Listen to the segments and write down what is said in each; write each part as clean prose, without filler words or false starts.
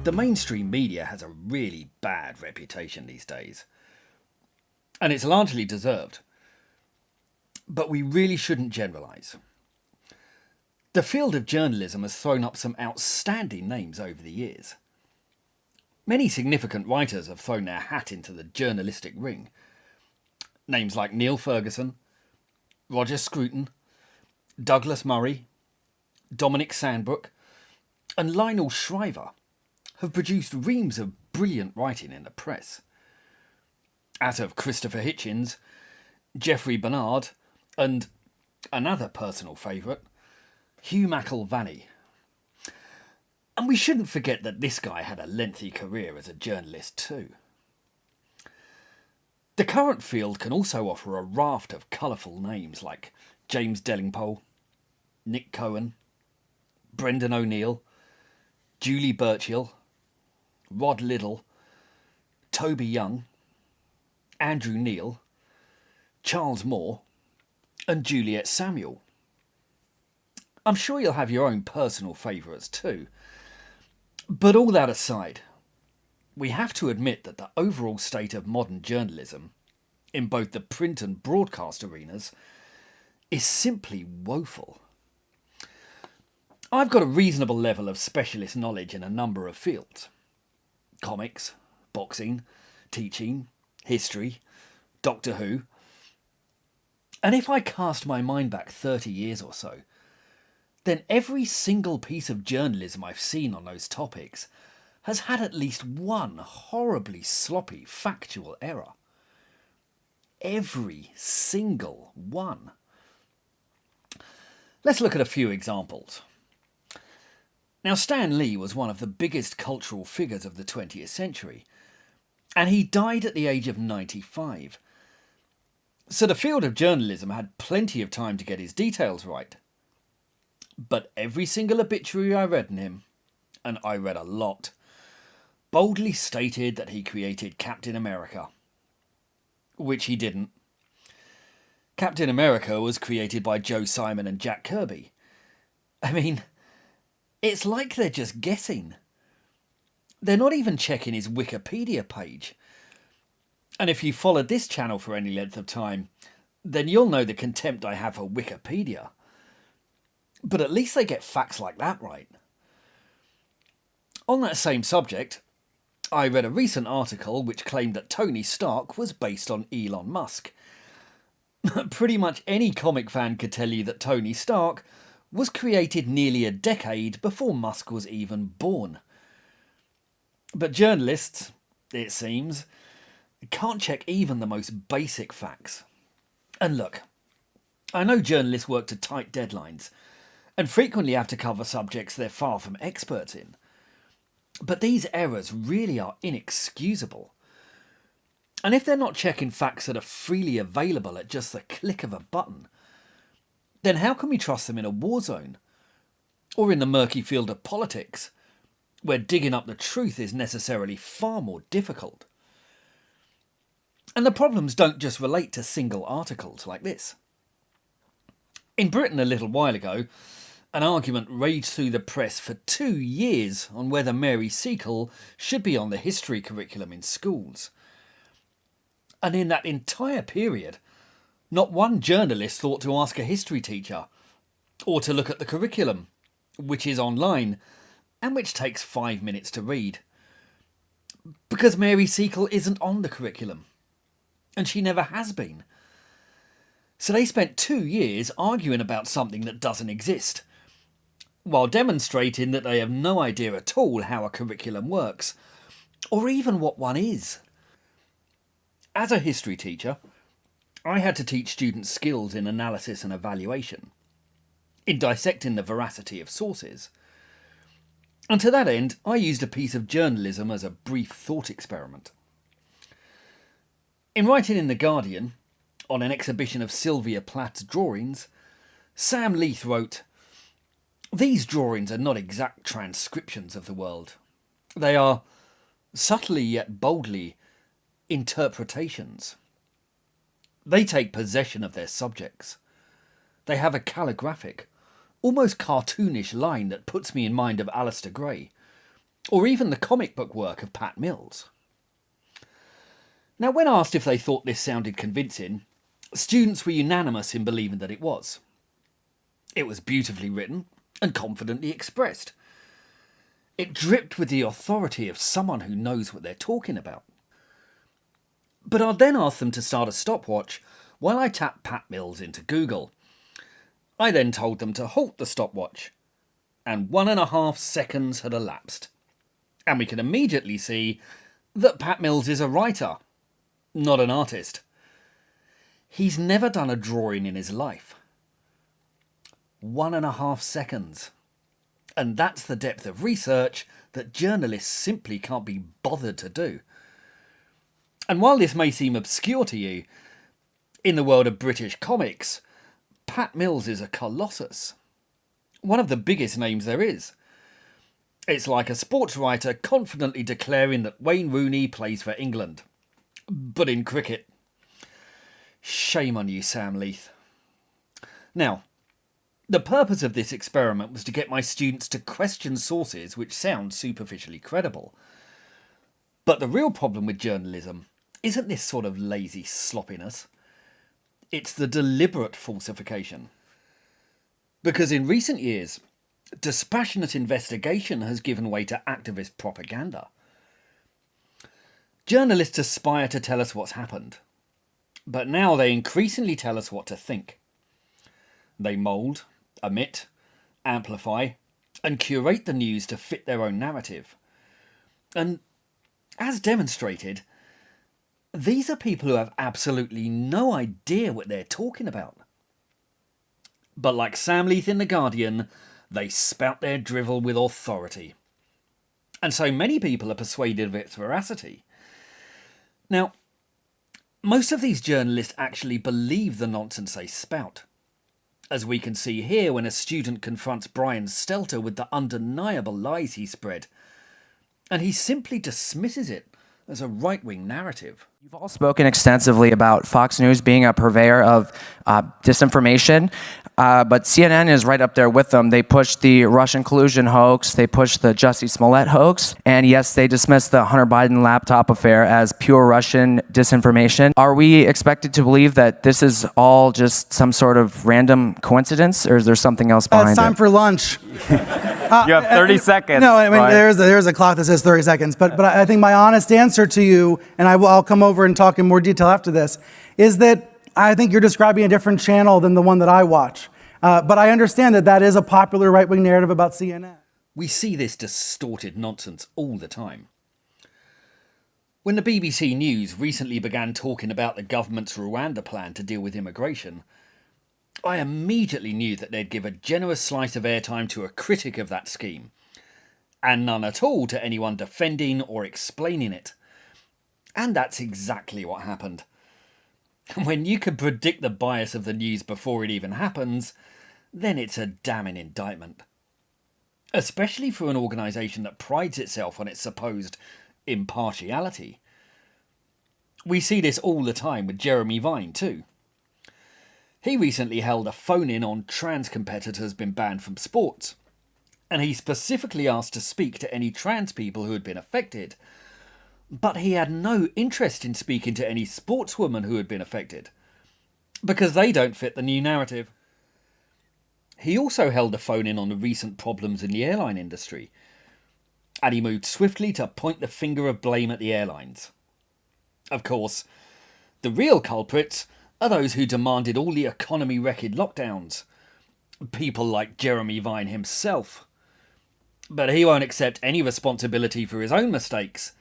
The mainstream media has a really bad reputation these days, and it's largely deserved. But we really shouldn't generalise. The field of journalism has thrown up some outstanding names over the years. Many significant writers have thrown their hat into the journalistic ring. Names like Neil Ferguson, Roger Scruton, Douglas Murray, Dominic Sandbrook, and Lionel Shriver have produced reams of brilliant writing in the press. As have Christopher Hitchens, Geoffrey Bernard, and another personal favourite, Hugh McIlvanney. And we shouldn't forget that this guy had a lengthy career as a journalist too. The current field can also offer a raft of colourful names like James Delingpole, Nick Cohen, Brendan O'Neill, Julie Burchill, Rod Liddle, Toby Young, Andrew Neil, Charles Moore, and Juliet Samuel. I'm sure you'll have your own personal favourites too. But all that aside, we have to admit that the overall state of modern journalism, in both the print and broadcast arenas, is simply woeful. I've got a reasonable level of specialist knowledge in a number of fields. Comics, boxing, teaching, history, Doctor Who. And if I cast my mind back 30 years or so, then every single piece of journalism I've seen on those topics has had at least one horribly sloppy factual error. Every single one. Let's look at a few examples. Now, Stan Lee was one of the biggest cultural figures of the 20th century, and he died at the age of 95. So the field of journalism had plenty of time to get his details right. But every single obituary I read on him, and I read a lot, boldly stated that he created Captain America. Which he didn't. Captain America was created by Joe Simon and Jack Kirby. I mean, it's like they're just guessing. They're not even checking his Wikipedia page. And if you followed this channel for any length of time, then you'll know the contempt I have for Wikipedia. But at least they get facts like that right. On that same subject, I read a recent article which claimed that Tony Stark was based on Elon Musk. Pretty much any comic fan could tell you that Tony Stark was created nearly a decade before Musk was even born. But journalists, it seems, can't check even the most basic facts. And look, I know journalists work to tight deadlines and frequently have to cover subjects they're far from experts in. But these errors really are inexcusable. And if they're not checking facts that are freely available at just the click of a button, then how can we trust them in a war zone? Or in the murky field of politics, where digging up the truth is necessarily far more difficult? And the problems don't just relate to single articles like this. In Britain a little while ago, an argument raged through the press for 2 years on whether Mary Seacole should be on the history curriculum in schools. And in that entire period, not one journalist thought to ask a history teacher, or to look at the curriculum, which is online, and which takes 5 minutes to read. Because Mary Seacole isn't on the curriculum, and she never has been. So they spent 2 years arguing about something that doesn't exist, while demonstrating that they have no idea at all how a curriculum works, or even what one is. As a history teacher, I had to teach students skills in analysis and evaluation, in dissecting the veracity of sources. And to that end, I used a piece of journalism as a brief thought experiment. In writing in The Guardian, on an exhibition of Sylvia Plath's drawings, Sam Leith wrote, "These drawings are not exact transcriptions of the world. They are, subtly yet boldly, interpretations. They take possession of their subjects. They have a calligraphic, almost cartoonish line that puts me in mind of Alistair Gray, or even the comic book work of Pat Mills. Now, when asked if they thought this sounded convincing, students were unanimous in believing that it was. It was beautifully written and confidently expressed. It dripped with the authority of someone who knows what they're talking about. But I'd then ask them to start a stopwatch while I tapped Pat Mills into Google. I then told them to halt the stopwatch, and 1.5 seconds had elapsed. And we can immediately see that Pat Mills is a writer, not an artist. He's never done a drawing in his life. 1.5 seconds. And that's the depth of research that journalists simply can't be bothered to do. And while this may seem obscure to you, in the world of British comics, Pat Mills is a colossus. One of the biggest names there is. It's like a sports writer confidently declaring that Wayne Rooney plays for England. But in cricket. Shame on you, Sam Leith. Now, the purpose of this experiment was to get my students to question sources which sound superficially credible. But the real problem with journalism isn't this sort of lazy sloppiness. It's the deliberate falsification. Because in recent years, dispassionate investigation has given way to activist propaganda. Journalists aspire to tell us what's happened, but now they increasingly tell us what to think. They mould, omit, amplify, and curate the news to fit their own narrative. And as demonstrated, these are people who have absolutely no idea what they're talking about. But like Sam Leith in The Guardian, they spout their drivel with authority. And so many people are persuaded of its veracity. Now, most of these journalists actually believe the nonsense they spout. As we can see here when a student confronts Brian Stelter with the undeniable lies he spread. And he simply dismisses it as a right-wing narrative. You've all spoken extensively about Fox News being a purveyor of disinformation, but CNN is right up there with them. They pushed the Russian collusion hoax, they pushed the Jussie Smollett hoax, and yes, they dismissed the Hunter Biden laptop affair as pure Russian disinformation. Are we expected to believe that this is all just some sort of random coincidence, or is there something else behind it? It's time for lunch. You have 30 seconds. No, I mean, Brian. there's a clock that says 30 seconds, but I think my honest answer to you, and I'll come over and talk in more detail after this, is that I think you're describing a different channel than the one that I watch. But I understand that that is a popular right-wing narrative about CNN. We see this distorted nonsense all the time. When the BBC News recently began talking about the government's Rwanda plan to deal with immigration, I immediately knew that they'd give a generous slice of airtime to a critic of that scheme, and none at all to anyone defending or explaining it. And that's exactly what happened. When you can predict the bias of the news before it even happens, then it's a damning indictment. Especially for an organisation that prides itself on its supposed impartiality. We see this all the time with Jeremy Vine too. He recently held a phone-in on trans competitors been banned from sports, and he specifically asked to speak to any trans people who had been affected, but he had no interest in speaking to any sportswomen who had been affected, because they don't fit the new narrative. He also held a phone-in on the recent problems in the airline industry, and he moved swiftly to point the finger of blame at the airlines. Of course, the real culprits are those who demanded all the economy-wrecking lockdowns. People like Jeremy Vine himself. But he won't accept any responsibility for his own mistakes,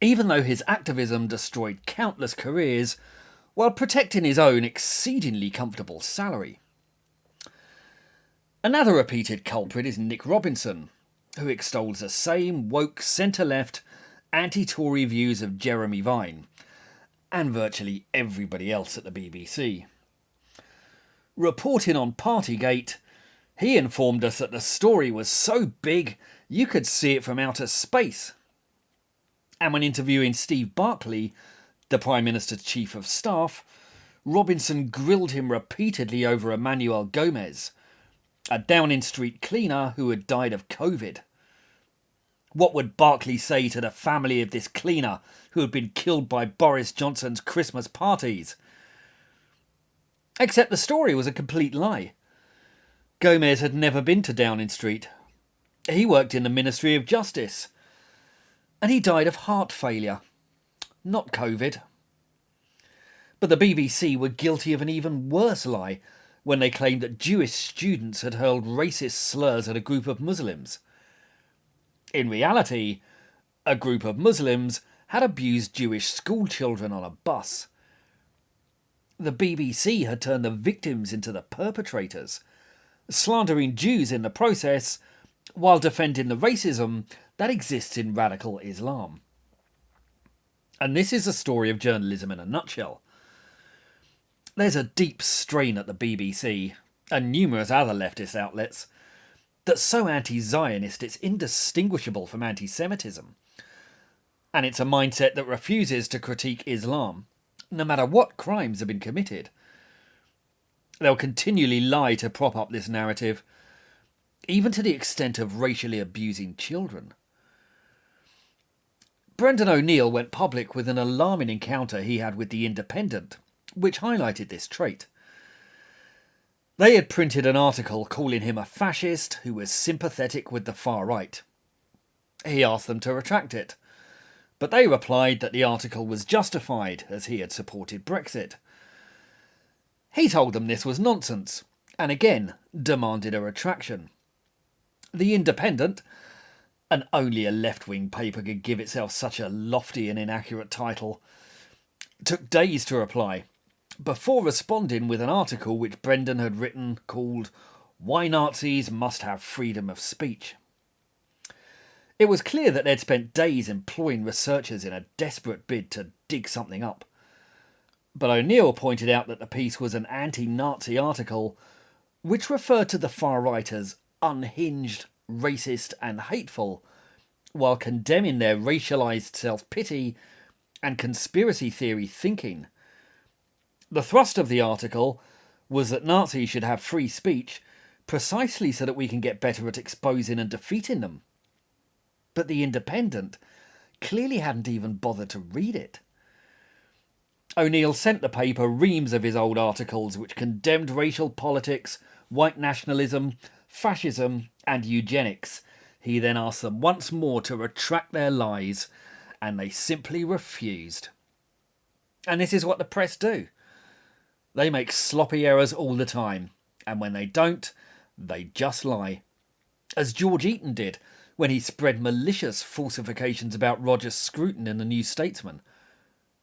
even though his activism destroyed countless careers while protecting his own exceedingly comfortable salary. Another repeated culprit is Nick Robinson, who extols the same woke centre-left anti-Tory views of Jeremy Vine, and virtually everybody else at the BBC. Reporting on Partygate, he informed us that the story was so big you could see it from outer space. And when interviewing Steve Barclay, the Prime Minister's Chief of Staff, Robinson grilled him repeatedly over Emmanuel Gomez, a Downing Street cleaner who had died of COVID. What would Barclay say to the family of this cleaner who had been killed by Boris Johnson's Christmas parties? Except the story was a complete lie. Gomez had never been to Downing Street. He worked in the Ministry of Justice. And he died of heart failure, not COVID. But the BBC were guilty of an even worse lie when they claimed that Jewish students had hurled racist slurs at a group of Muslims. In reality, a group of Muslims had abused Jewish schoolchildren on a bus. The BBC had turned the victims into the perpetrators, slandering Jews in the process, while defending the racism that exists in radical Islam. And this is the story of journalism in a nutshell. There's a deep strain at the BBC, and numerous other leftist outlets, that's so anti-Zionist it's indistinguishable from anti-Semitism. And it's a mindset that refuses to critique Islam, no matter what crimes have been committed. They'll continually lie to prop up this narrative, even to the extent of racially abusing children. Brendan O'Neill went public with an alarming encounter he had with The Independent, which highlighted this trait. They had printed an article calling him a fascist who was sympathetic with the far right. He asked them to retract it, but they replied that the article was justified as he had supported Brexit. He told them this was nonsense, and again demanded a retraction. The Independent, and only a left-wing paper could give itself such a lofty and inaccurate title, took days to reply, before responding with an article which Brendan had written called "Why Nazis Must Have Freedom of Speech." It was clear that they'd spent days employing researchers in a desperate bid to dig something up. But O'Neill pointed out that the piece was an anti-Nazi article which referred to the far right as unhinged, racist and hateful, while condemning their racialised self-pity and conspiracy theory thinking. The thrust of the article was that Nazis should have free speech precisely so that we can get better at exposing and defeating them. But The Independent clearly hadn't even bothered to read it. O'Neill sent the paper reams of his old articles which condemned racial politics, white nationalism, fascism and eugenics. He then asked them once more to retract their lies, and they simply refused. And this is what the press do. They make sloppy errors all the time, and when they don't, they just lie. As George Eaton did when he spread malicious falsifications about Roger Scruton in the New Statesman,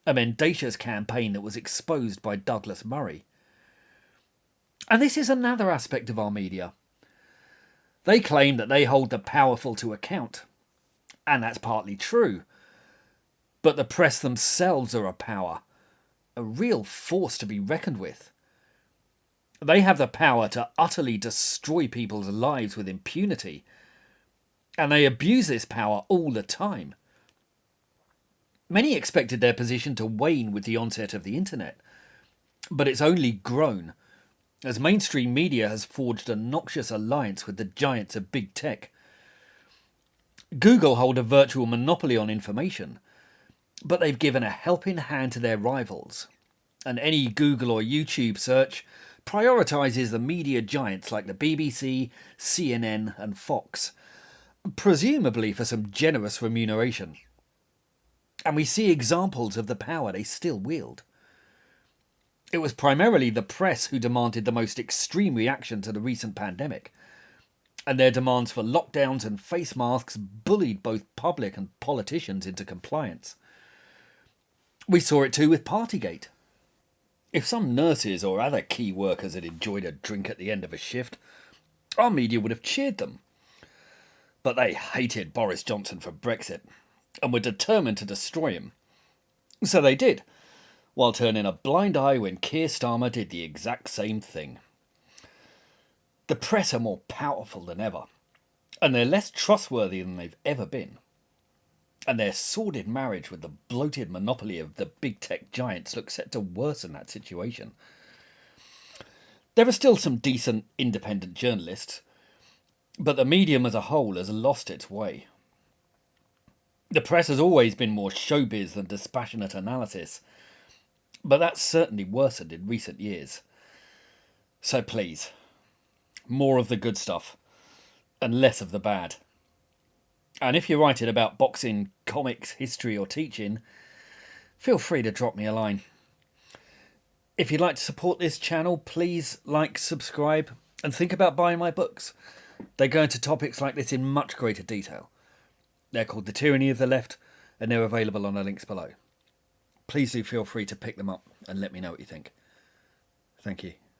a mendacious campaign that was exposed by Douglas Murray. And this is another aspect of our media. They claim that they hold the powerful to account, and that's partly true. But the press themselves are a power, a real force to be reckoned with. They have the power to utterly destroy people's lives with impunity, and they abuse this power all the time. Many expected their position to wane with the onset of the internet, but it's only grown, as mainstream media has forged a noxious alliance with the giants of big tech. Google hold a virtual monopoly on information, but they've given a helping hand to their rivals, and any Google or YouTube search prioritises the media giants like the BBC, CNN and Fox, presumably for some generous remuneration. And we see examples of the power they still wield. It was primarily the press who demanded the most extreme reaction to the recent pandemic, and their demands for lockdowns and face masks bullied both public and politicians into compliance. We saw it too with Partygate. If some nurses or other key workers had enjoyed a drink at the end of a shift, our media would have cheered them. But they hated Boris Johnson for Brexit and were determined to destroy him. So they did, while turning a blind eye when Keir Starmer did the exact same thing. The press are more powerful than ever, and they're less trustworthy than they've ever been. And their sordid marriage with the bloated monopoly of the big tech giants looks set to worsen that situation. There are still some decent independent journalists, but the medium as a whole has lost its way. The press has always been more showbiz than dispassionate analysis, but that's certainly worsened in recent years. So please, more of the good stuff and less of the bad. And if you're writing about boxing, comics, history or teaching, feel free to drop me a line. If you'd like to support this channel, please like, subscribe and think about buying my books. They go into topics like this in much greater detail. They're called The Tyranny of the Left and they're available on the links below. Please do feel free to pick them up and let me know what you think. Thank you.